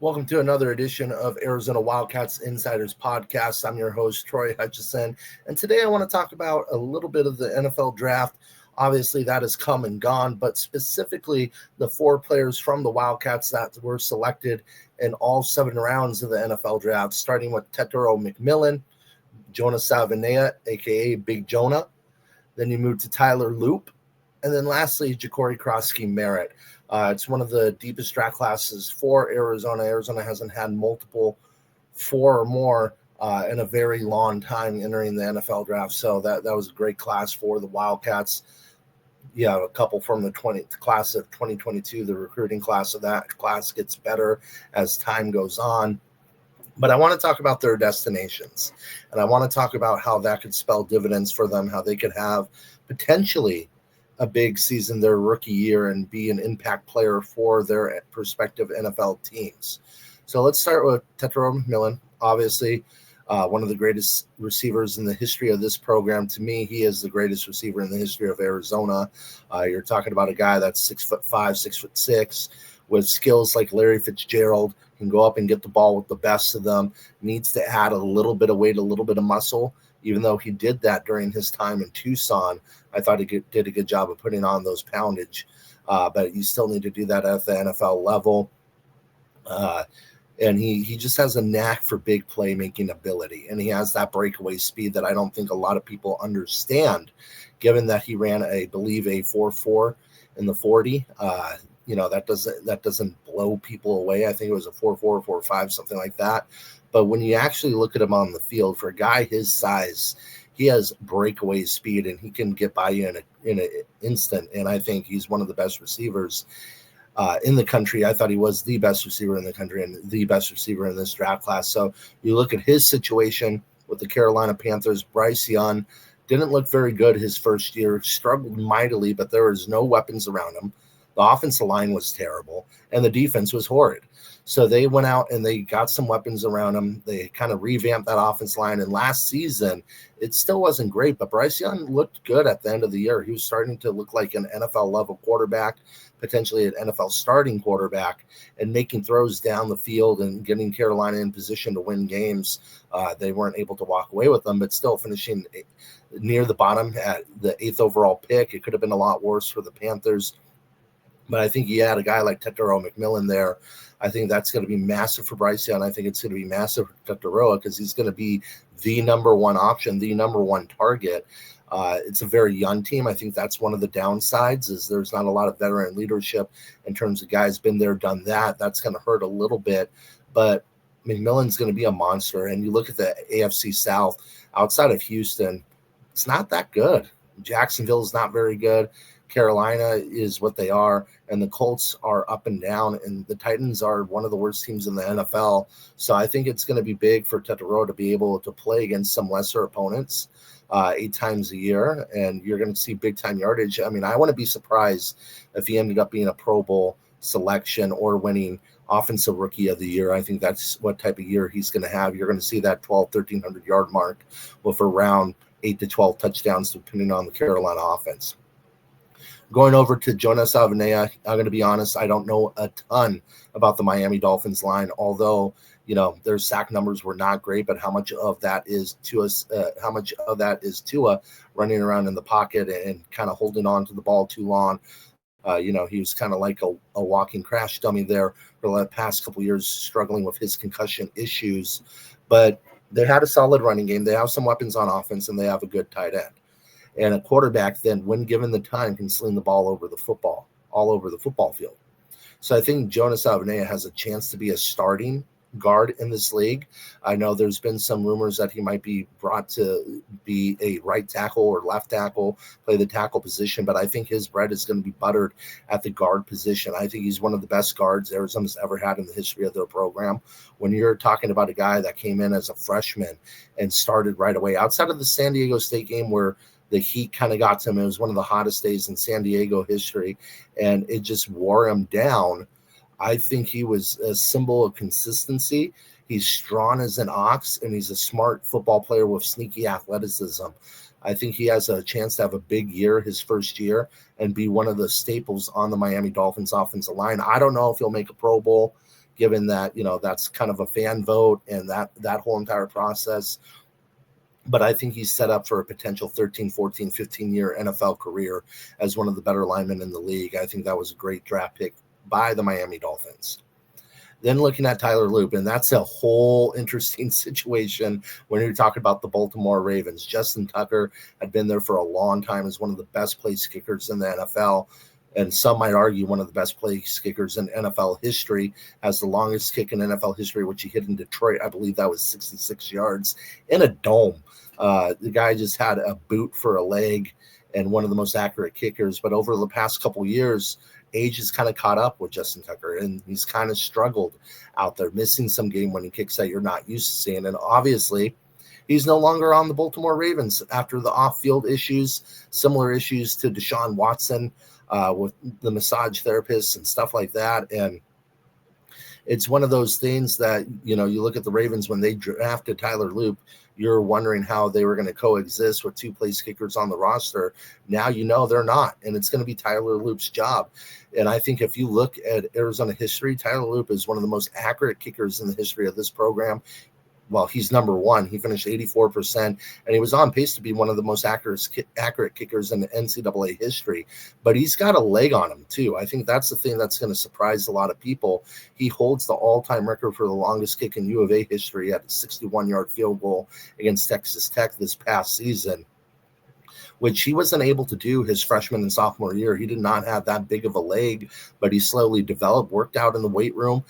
Welcome to another edition of Arizona Wildcats Insiders Podcast. I'm your host, Troy Hutchison, and today I want to talk about a little bit of the NFL draft. Obviously, that has come and gone, but specifically the four players from the Wildcats that were selected in all 7 rounds of the NFL draft, starting with Tetero McMillan, Jonah Salvinea, a.k.a. Big Jonah. Then you move to Tyler Loop, and then lastly, Ja'Cory Krosky-Merritt. It's one of the deepest draft classes for Arizona. Arizona hasn't had multiple 4 or more in a very long time entering the NFL draft. So that was a great class for the Wildcats. Yeah, a couple from the class of 2022. The recruiting class of that class gets better as time goes on. But I want to talk about their destinations, and I want to talk about how that could spell dividends for them, how they could have potentially a big season their rookie year and be an impact player for their prospective NFL teams. So let's start with Tetero McMillan. Obviously, one of the greatest receivers in the history of this program. To me, he is the greatest receiver in the history of Arizona. You're talking about a guy that's 6'5", 6'6", with skills like Larry Fitzgerald, can go up and get the ball with the best of them, needs to add a little bit of weight, a little bit of muscle. Even though he did that during his time in Tucson, I thought he did a good job of putting on those poundage. But you still need to do that at the NFL level. And he just has a knack for big playmaking ability. And he has that breakaway speed that I don't think a lot of people understand, given that he ran, I believe, a 4.4 in the 40. That doesn't blow people away. I think it was a 4.4, 4.5, something like that. But when you actually look at him on the field, for a guy his size, he has breakaway speed and he can get by you in an instant. And I think he's one of the best receivers in the country. I thought he was the best receiver in the country and the best receiver in this draft class. So you look at his situation with the Carolina Panthers. Bryce Young didn't look very good his first year, struggled mightily, but there was no weapons around him. The offensive line was terrible, and the defense was horrid. So they went out and they got some weapons around him. They kind of revamped that offense line. And last season, it still wasn't great, but Bryce Young looked good at the end of the year. He was starting to look like an NFL-level quarterback, potentially an NFL starting quarterback, and making throws down the field and getting Carolina in position to win games. They weren't able to walk away with them, but still finishing near the bottom at the 8th overall pick. It could have been a lot worse for the Panthers. But I think you had a guy like Tetero McMillan there. I think that's going to be massive for Bryce Young. I think it's going to be massive for Tetero because he's going to be the number one option, the number one target. It's a very young team. I think that's one of the downsides is there's not a lot of veteran leadership in terms of guys been there, done that. That's going to hurt a little bit. But McMillan's going to be a monster. And you look at the AFC South, outside of Houston, it's not that good. Jacksonville is not very good. Carolina is what they are, and the Colts are up and down, and the Titans are one of the worst teams in the NFL. So I think it's going to be big for Tetero to be able to play against some lesser opponents 8 times a year, and you're going to see big-time yardage. I mean, I wouldn't be surprised if he ended up being a Pro Bowl selection or winning Offensive Rookie of the Year. I think that's what type of year he's going to have. You're going to see that 1,300-yard mark with around 8 to 12 touchdowns, depending on the Carolina offense. Going over to Jonah Salvinea, I'm going to be honest, I don't know a ton about the Miami Dolphins line, although, their sack numbers were not great, but how much of that is Tua running around in the pocket and kind of holding on to the ball too long. He was kind of like a walking crash dummy there for the past couple of years, struggling with his concussion issues. But they had a solid running game. They have some weapons on offense, and they have a good tight end. And a quarterback then, when given the time, can sling the ball all over the football field. So I think Jonah Salvinea has a chance to be a starting guard in this league. I know there's been some rumors that he might be brought to be a right tackle or left tackle, play the tackle position, but I think his bread is going to be buttered at the guard position. I think he's one of the best guards Arizona's ever had in the history of their program. When you're talking about a guy that came in as a freshman and started right away, outside of the San Diego State game where the heat kind of got to him, it was one of the hottest days in San Diego history, and it just wore him down. I think he was a symbol of consistency. He's strong as an ox, and he's a smart football player with sneaky athleticism. I think he has a chance to have a big year his first year and be one of the staples on the Miami Dolphins offensive line. I don't know if he'll make a Pro Bowl given that, that's kind of a fan vote and that whole entire process. But I think he's set up for a potential 13, 14, 15-year NFL career as one of the better linemen in the league. I think that was a great draft pick by the Miami Dolphins. Then looking at Tyler Loop, and that's a whole interesting situation when you're talking about the Baltimore Ravens. Justin Tucker had been there for a long time as one of the best place kickers in the NFL, and some might argue one of the best place kickers in NFL history, has the longest kick in NFL history, which he hit in Detroit. I believe that was 66 yards in a dome. The guy just had a boot for a leg and one of the most accurate kickers. But over the past couple of years, age has kind of caught up with Justin Tucker, and he's kind of struggled out there, missing some game winning kicks that you're not used to seeing. And obviously, he's no longer on the Baltimore Ravens after the off-field issues, similar issues to Deshaun Watson with the massage therapists and stuff like that. And it's one of those things that, you look at the Ravens when they drafted Tyler Loop, you're wondering how they were going to coexist with two place kickers on the roster. Now they're not, and it's going to be Tyler Loop's job. And I think if you look at Arizona history, Tyler Loop is one of the most accurate kickers in the history of this program. Well, he's number one. He finished 84%, and he was on pace to be one of the most accurate kickers in the NCAA history. But he's got a leg on him, too. I think that's the thing that's going to surprise a lot of people. He holds the all-time record for the longest kick in U of A history at a 61-yard field goal against Texas Tech this past season, which he wasn't able to do his freshman and sophomore year. He did not have that big of a leg, but he slowly developed, worked out in the weight room,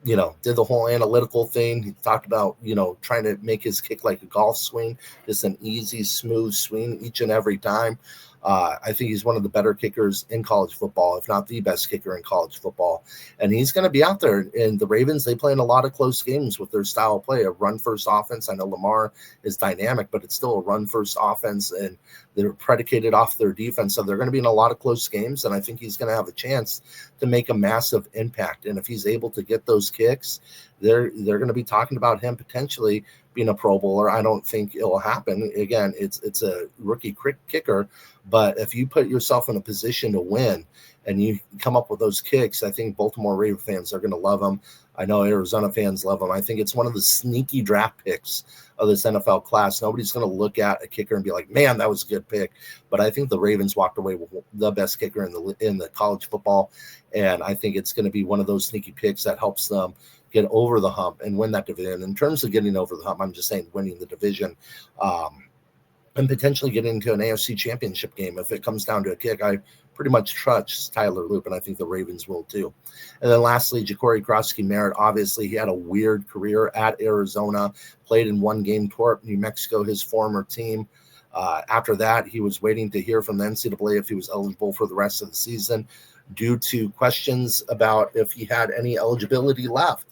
did the whole analytical thing. He talked about, trying to make his kick like a golf swing, just an easy, smooth swing each and every time. I think he's one of the better kickers in college football, if not the best kicker in college football. And he's going to be out there. And the Ravens, they play in a lot of close games with their style of play, a run-first offense. I know Lamar is dynamic, but it's still a run-first offense, and they're predicated off their defense. So they're going to be in a lot of close games, and I think he's going to have a chance to make a massive impact. And if he's able to get those kicks, they're going to be talking about him potentially being a Pro Bowler. I don't think it'll happen. Again, it's a rookie kicker, but if you put yourself in a position to win and you come up with those kicks, I think Baltimore Raven fans are going to love them. I know Arizona fans love him. I think it's one of the sneaky draft picks of this NFL class. Nobody's going to look at a kicker and be like, man, that was a good pick. But I think the Ravens walked away with the best kicker in the college football, and I think it's going to be one of those sneaky picks that helps them get over the hump and win that division. In terms of getting over the hump, I'm just saying winning the division and potentially getting into an AFC championship game. If it comes down to a kick, I pretty much trust Tyler Loop, and I think the Ravens will too. And then lastly, Ja'Cory Krosky-Merritt. Obviously, he had a weird career at Arizona, played in one game, tore up New Mexico, his former team. After that, he was waiting to hear from the NCAA if he was eligible for the rest of the season due to questions about if he had any eligibility left.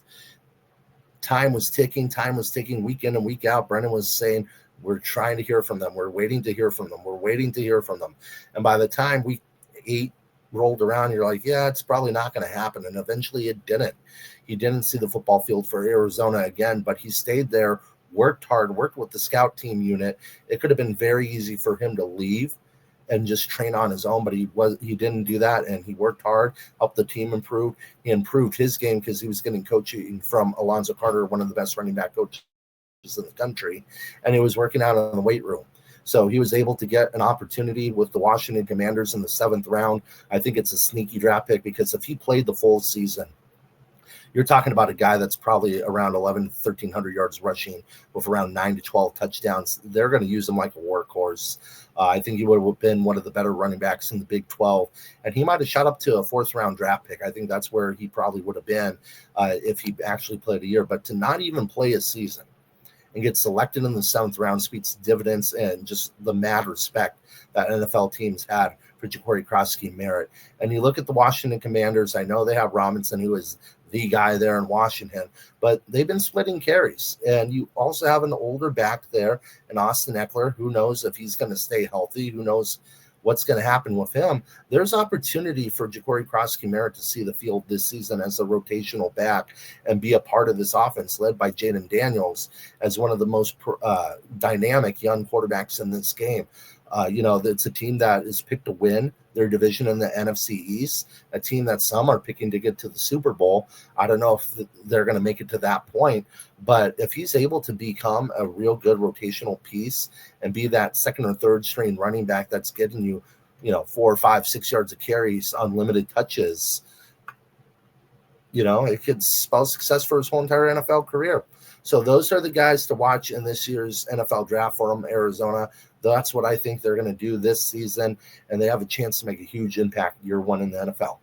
Time was ticking week in and week out. Brennan was saying, we're trying to hear from them. We're waiting to hear from them. We're waiting to hear from them. And by the time week 8 rolled around, you're like, yeah, it's probably not going to happen. And eventually it didn't. He didn't see the football field for Arizona again, but he stayed there, worked hard, worked with the scout team unit. It could have been very easy for him to leave and just train on his own, but he didn't do that, and he worked hard, helped the team improve. He improved his game because he was getting coaching from Alonzo Carter, one of the best running back coaches in the country, and he was working out in the weight room. So he was able to get an opportunity with the Washington Commanders in the 7th round. I think it's a sneaky draft pick because if he played the full season, you're talking about a guy that's probably around 1,300 yards rushing with around 9 to 12 touchdowns. They're going to use him like a workhorse. I think he would have been one of the better running backs in the Big 12, and he might have shot up to a 4th-round draft pick. I think that's where he probably would have been if he actually played a year. But to not even play a season and get selected in the 7th round speaks dividends and just the mad respect that NFL teams had for Ja'Cory Krosky-Merritt. And you look at the Washington Commanders, I know they have Robinson, who is the guy there in Washington, but they've been splitting carries. And you also have an older back there in Austin Eckler. Who knows if he's going to stay healthy? Who knows what's going to happen with him? There's opportunity for Ja'Cory Krosky-Merritt to see the field this season as a rotational back and be a part of this offense led by Jaden Daniels as one of the most dynamic young quarterbacks in this game. It's a team that is picked to win their division in the NFC East, a team that some are picking to get to the Super Bowl. I don't know if they're going to make it to that point, but if he's able to become a real good rotational piece and be that second or third string running back that's getting you, 4 or 5, 6 yards of carries, unlimited touches, it could spell success for his whole entire NFL career. So those are the guys to watch in this year's NFL draft for them, Arizona. That's what I think they're going to do this season, and they have a chance to make a huge impact year one in the NFL.